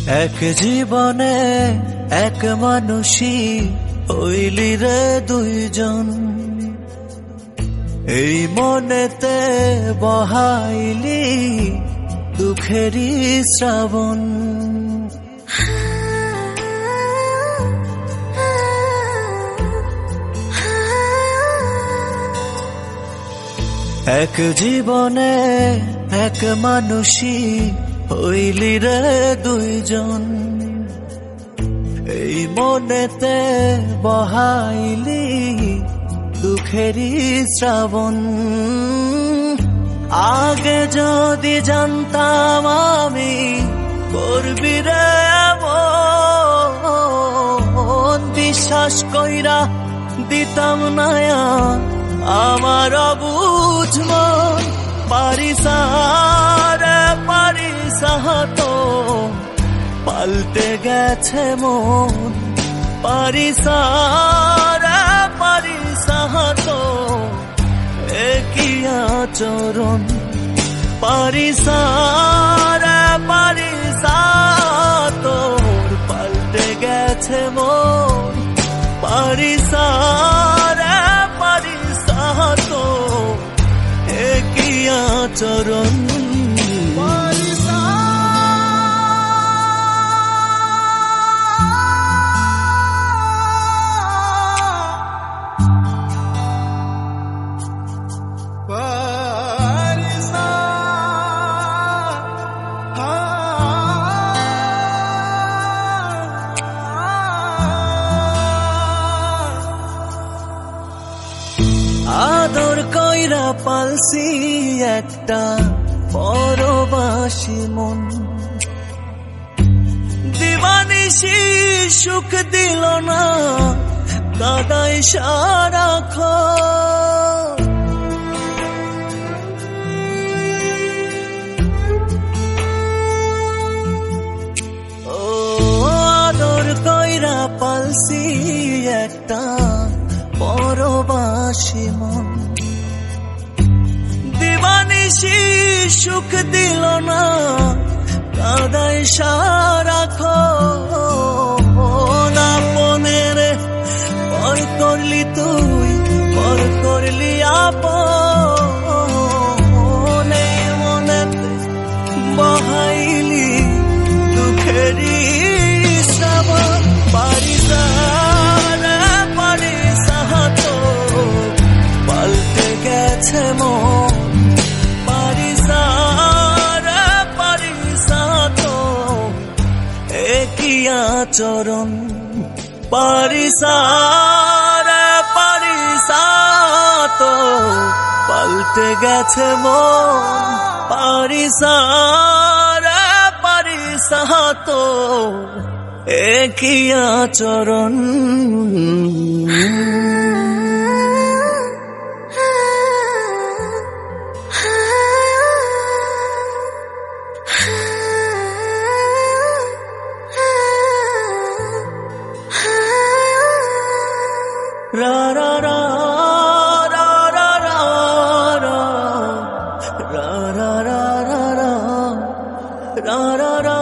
এক জীবনে এক মানুষই হইলি রে দুইজন, এই মনেতে বহাইলি দুঃখেরই শ্রাবণ। এক জীবনে এক মানুষই হইলি রে দুইজন, এই মনেতে বহাইলি দুঃখেরই শ্রাবণ। আগে যদি জানতাম আমি করবি রে এমন, বিশ্বাস কইরা দিতাম না আমার অবুঝ মন। পারিস তো পাল্টে গেছে মন, পারিস তো একই আচরণ। পারিস তোর পাল্টে গেছে মন, পারিস তো একই আচরণ। আদর কইরা পালছি একটা পরবাসী মন, দিবানিশি সুখ দিল না কাদাই সারাক্ষণ। ও আদর কইরা পালছি একটা পরবাসী মন, দিবানিশি সুখ দিল না কাদাই সারাক্ষণ। আপনের পর করলি তুই, পর করলি আপন, মনেতে বহাইলি দুঃখেরই শ্রাবণ। পারিস তো পাল্টে গেছে মন, পারিস তো একই আচরণ। পারিস তো পাল্টে গেছে মন, পারিস তো একই আচরণ। ra ra ra ra ra ra ra ra ra ra ra ra ra ra ra